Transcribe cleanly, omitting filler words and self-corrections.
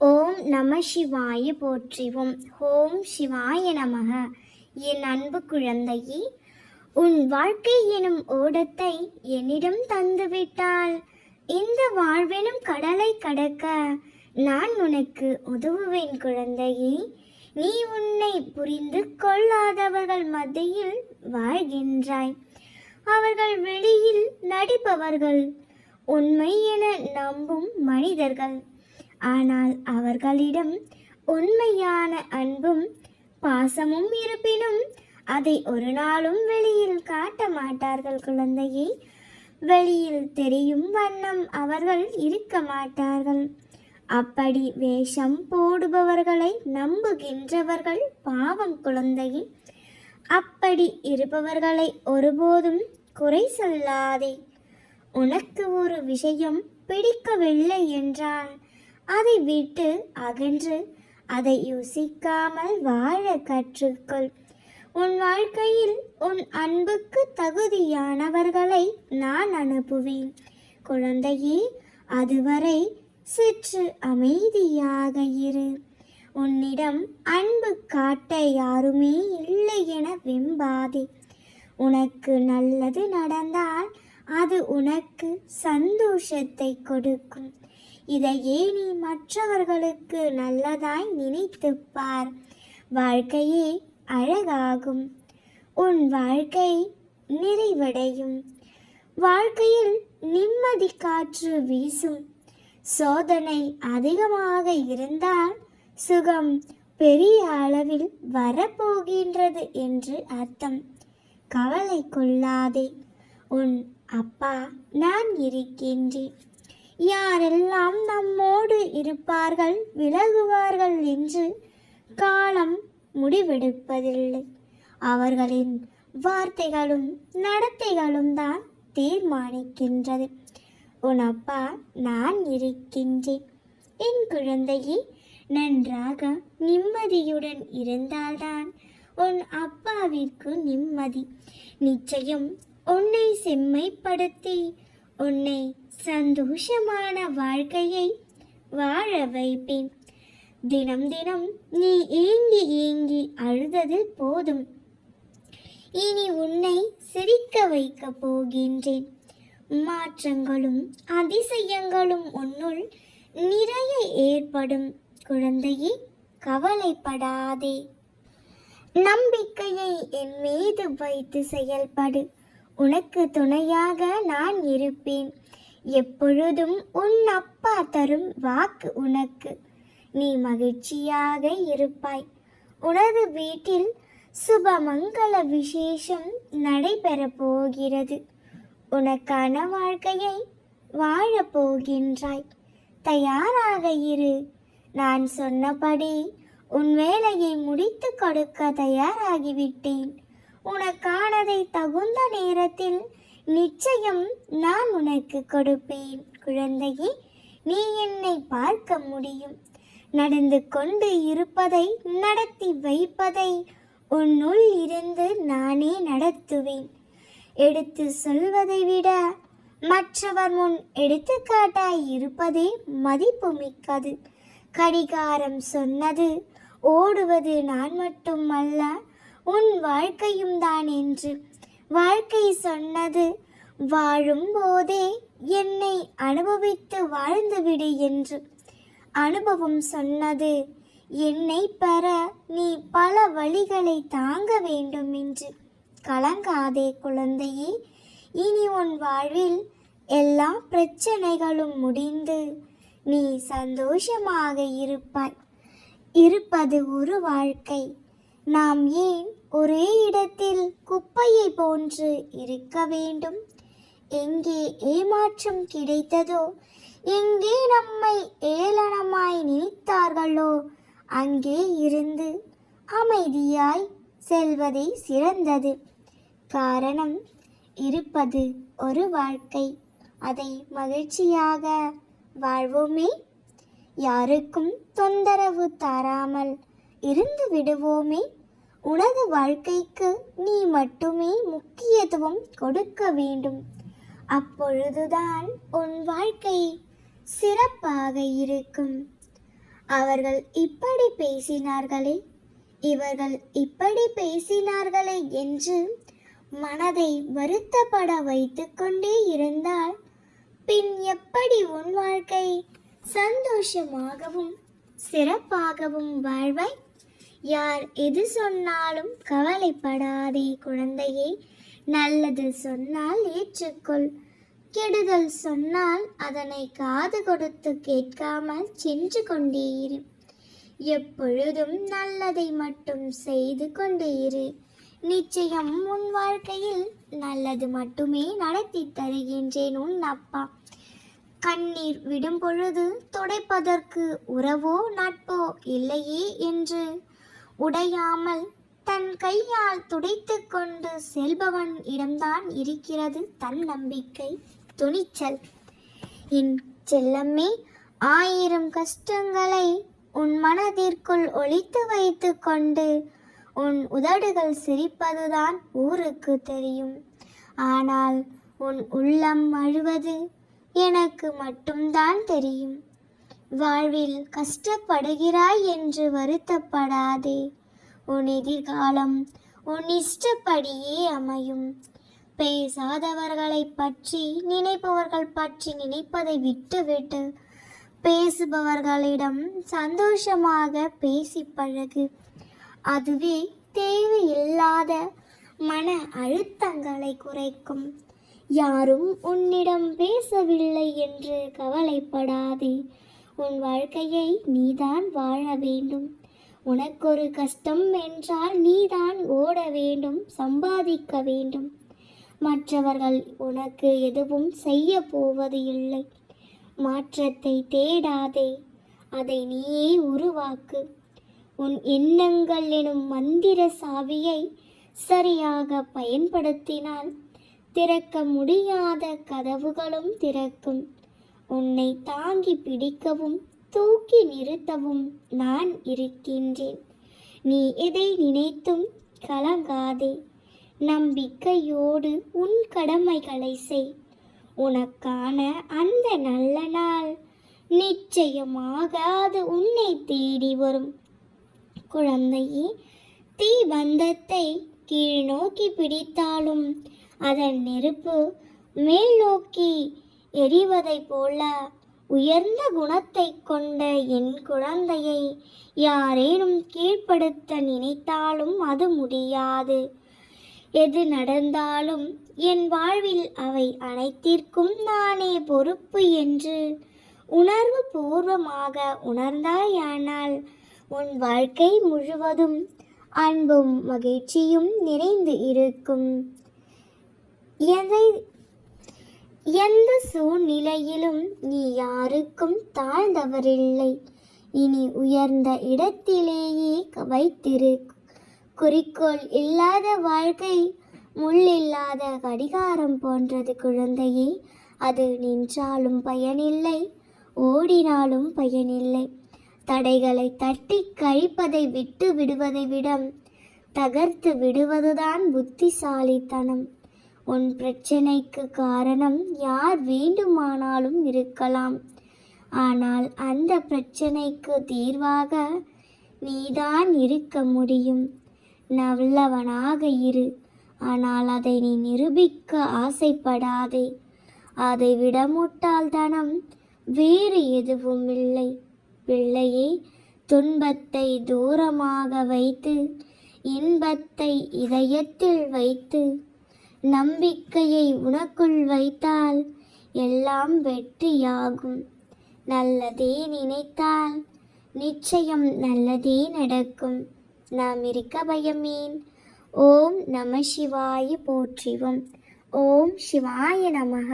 ஓம் நம சிவாய போற்றிவோம். ஓம் சிவாய நமக. என் அன்பு குழந்தையே, உன் வாழ்க்கை எனும் ஓடத்தை என்னிடம் தந்துவிட்டால் இந்த வாழ்வெனும் கடலை கடக்க நான் உனக்கு உதவுவேன் குழந்தையே. நீ உன்னை புரிந்து கொள்ளாதவர்கள் மத்தியில் வாழ்கின்றாய். அவர்கள் வெளியில் நடிப்பவர்கள், உண்மை என நம்பும் மனிதர்கள். ஆனால் அவர்களிடம் உண்மையான அன்பும் பாசமும் இருப்பினும் அதை ஒரு நாளும் வெளியில் காட்ட மாட்டார்கள் குழந்தையே. வெளியில் தெரியும் வண்ணம் அவர்கள் இருக்க மாட்டார்கள். அப்படி வேஷம் போடுபவர்களை நம்புகின்றவர்கள் பாவம் குழந்தையே. அப்படி இருப்பவர்களை ஒருபோதும் குறை சொல்லாதே. உனக்கு ஒரு விஷயம் பிடிக்கவில்லை என்றால் அதை விட்டு அகன்று அதை யோசிக்காமல் வாழ கற்றுக்கொள். உன் வாழ்க்கையில் உன் அன்புக்கு தகுதியானவர்களை நான் அனுப்புவேன் குழந்தையே. அதுவரை சற்று அமைதியாக இரு. உன்னிடம் அன்பு காட்ட யாருமே இல்லை என வெம்பாதே. உனக்கு நல்லது நடந்தால் அது உனக்கு சந்தோஷத்தை கொடுக்கும். இதையே நீ மற்றவர்களுக்கு நல்லதாய் நினைத்துப் பார். வாழ்க்கையே அழகாகும். உன் வாழ்க்கை நிறைவடையும். வாழ்க்கையில் நிம்மதி காற்று வீசும். சோதனை அதிகமாக இருந்தால் சுகம் பெரிய அளவில் வரப்போகின்றது என்று அர்த்தம். கவலை கொள்ளாதே. உன் அப்பா நான் இருக்கின்றேன். யாரெல்லாம் நம்மோடு இருப்பார்கள் விலகுவார்கள் என்று காலம் முடிவெடுப்பதில்லை. அவர்களின் வார்த்தைகளும் நடத்தைகளும் தான் தீர்மானிக்கின்றது. உன் அப்பா நான் இருக்கின்றேன். என் குழந்தையே, நன்றாக நிம்மதியுடன் இருந்தால்தான் உன் அப்பாவிற்கு நிம்மதி. நிச்சயம் உன்னை செம்மைப்படுத்தி உன்னை சந்தோஷமான வாழ்க்கையை வாழ வைப்பேன். தினம் தினம் நீ ஏங்கி ஏங்கி அழுதது போதும். இனி உன்னை சிரிக்க வைக்க போகின்றேன். மாற்றங்களும் அதிசயங்களும் உன்னுள் நிறைய ஏற்படும் குழந்தையே. கவலைப்படாதே. நம்பிக்கையை என் மீது வைத்து செயல்படு. உனக்கு துணையாக நான் இருப்பேன். எப்பொழுதும் உன் அப்பா தரும் வாக்கு உனக்கு. நீ மகிழ்ச்சியாக இருப்பாய். உனது வீட்டில் சுபமங்கள விசேஷம் நடைபெறப் போகிறது. உனக்கான வாழ்க்கையை வாழப் போகின்றாய். தயாராக இரு. நான் சொன்னபடி உன் வேலையை முடித்து கொடுக்க தயாராகிவிட்டேன். உனக்கானதை தகுந்த நேரத்தில் நிச்சயம் நான் உனக்கு கொடுப்பேன் குழந்தையே. நீ என்னை பார்க்க முடியும். நடந்து கொண்டு இருப்பதை நடத்தி வைப்பதை உன்னுள் இருந்து நானே நடத்துவேன். எடுத்து சொல்வதை விட மற்றவர் முன் எடுத்துக்காட்டாய் இருப்பதே மதிப்பு மிக்கது. கடிகாரம் சொன்னது ஓடுவது நான் மட்டும் அல்ல, உன் வாழ்க்கையும் தான் என்று. வாழ்க்கை சொன்னது வாழும் போதே என்னை அனுபவித்து வாழ்ந்துவிடு என்று. அனுபவம் சொன்னது என்னை பெற நீ பல வழிகளை தாங்க வேண்டும் என்று. கலங்காதே குழந்தையே. இனி உன் வாழ்வில் எல்லா பிரச்சனைகளும் முடிந்து நீ சந்தோஷமாக இருப்பாய். இருப்பது ஒரு வாழ்க்கை. நாம் ஏன் ஒரே இடத்தில் குப்பையை போன்று இருக்க வேண்டும்? எங்கே ஏமாற்றம் கிடைத்ததோ, எங்கே நம்மை ஏளனமாய் நினைத்தார்களோ அங்கே இருந்து அமைதியாய் செல்வதே சிறந்தது. காரணம், இருப்பது ஒரு வாழ்க்கை. அதை மகிழ்ச்சியாக வாழ்வோமே. யாருக்கும் தொந்தரவு தராமல் இருந்து விடுவோமே. உனது வாழ்க்கைக்கு நீ மட்டுமே முக்கியத்துவம் கொடுக்க வேண்டும். அப்பொழுதுதான் உன் வாழ்க்கை சிறப்பாக இருக்கும். அவர்கள் இப்படி பேசினார்களே, இவர்கள் இப்படி பேசினார்களே என்று மனதை வருத்தப்பட வைத்து கொண்டே இருந்தால் பின் எப்படி உன் வாழ்க்கை சந்தோஷமாகவும் சிறப்பாகவும் வாழ்வாய்? யார் எது சொன்னாலும் கவலைப்படாதே குழந்தையே. நல்லது சொன்னால் ஏற்றுக்கொள், கெடுதல் சொன்னால் அதனை காது கொடுத்து கேட்காமல் சென்று கொண்டே இரு. எப்பொழுதும் நல்லதை மட்டும் செய்து கொண்டே இரு. நிச்சயம் உன் வாழ்க்கையில் நல்லது மட்டுமே நடத்தி தருகின்றேன் உன் அப்பா. கண்ணீர் விடும் பொழுது துடைப்பதற்கு உறவோ நட்போ இல்லையே என்று உடையாமல் தன் கையால் துடைத்து கொண்டு செல்பவன் இடம்தான் இருக்கிறது தன் நம்பிக்கை, துணிச்சல். என் செல்லம்மே, 1000 கஷ்டங்களை உன் மனதிற்குள் ஒளித்து வைத்து கொண்டு உன் உதடுகள் சிரிப்பதுதான் ஊருக்கு தெரியும். ஆனால் உன் உள்ளம் அழுவது எனக்கு மட்டும்தான் தெரியும். வாழ்வில் கஷ்டப்படுகிறாய் என்று வருத்தப்படாதே. உன் எதிர்காலம் உன் இஷ்டப்படியே அமையும். பேசாதவர்களை பற்றி நினைப்பவர்கள் பற்றி நினைப்பதை விட்டுவிட்டு பேசுபவர்களிடம் சந்தோஷமாக பேசி பழகு. அதுவே தேவையில்லாத மன அழுத்தங்களை குறைக்கும். யாரும் உன்னிடம் பேசவில்லை என்று கவலைப்படாதே. உன் வாழ்க்கையை நீதான் வாழ வேண்டும். உனக்கொரு கஷ்டம் என்றால் நீதான் ஓட வேண்டும், சம்பாதிக்க வேண்டும். மற்றவர்கள் உனக்கு எதுவும் செய்ய போவது இல்லை. மாற்றத்தை தேடாதே, அதை நீயே உருவாக்கு. உன் எண்ணங்கள் எனும் மந்திர சாவியை சரியாக பயன்படுத்தினால் திறக்க முடியாத கதவுகளும் திறக்கும். உன்னை தாங்கி பிடிக்கவும் தூக்கி நிறுத்தவும் நான் இருக்கின்றேன். நீ எதை நினைத்தும் கலங்காதே. நம்பிக்கையோடு உன் கடமைகளை செய். உனக்கான அந்த நல்ல நாள் நிச்சயமாக அது உன்னை தேடி வரும். குழந்தையே, தீபந்தத்தை கீழ் நோக்கி பிடித்தாலும் அதன் நெருப்பு மேல் நோக்கி எரிவதைப் போல உயர்ந்த குணத்தை கொண்ட என் குழந்தையை யாரேனும் கீழ்ப்படுத்த நினைத்தாலும் அது முடியாது. எது நடந்தாலும் என் வாழ்வில் அவை அனைத்திற்கும் நானே பொறுப்பு என்று உணர்வு பூர்வமாக உணர்ந்தாயானால் உன் வாழ்க்கை முழுவதும் அன்பும் மகிழ்ச்சியும் நிறைந்து இருக்கும். எந்த சூழ்நிலையிலும் நீ யாருக்கும் தாழ்ந்தவரில்லை. இனி உயர்ந்த இடத்திலேயே வைத்திரு. குறிக்கோள் இல்லாத வாழ்க்கை முள்ளில்லாத கடிகாரம் போன்றது குழந்தையே. அது நின்றாலும் பயனில்லை, ஓடினாலும் பயனில்லை. தடைகளை தட்டி கழிப்பதை விட்டு விடுவதை விட தகர்த்து விடுவதுதான் புத்திசாலித்தனம். உன் பிரச்சனைக்கு காரணம் யார் வேண்டுமானாலும் இருக்கலாம். ஆனால் அந்த பிரச்சனைக்கு தீர்வாக நீதான் இருக்க முடியும். நல்லவனாக இரு. ஆனால் அதை நீ நிரூபிக்க ஆசைப்படாதே. அதை விட முட்டாள்தனம் வேறு எதுவும் இல்லை. பிள்ளையே, துன்பத்தை தூரமாக வைத்து இன்பத்தை இதயத்தில் வைத்து நம்பிக்கையை உனக்குள் வைத்தால் எல்லாம் வெற்றியாகும். நல்லதே நினைத்தால் நிச்சயம் நல்லதே நடக்கும். நாம் இருக்க பயமேன். ஓம் நம சிவாய போற்றிவோம். ஓம் சிவாய நமக.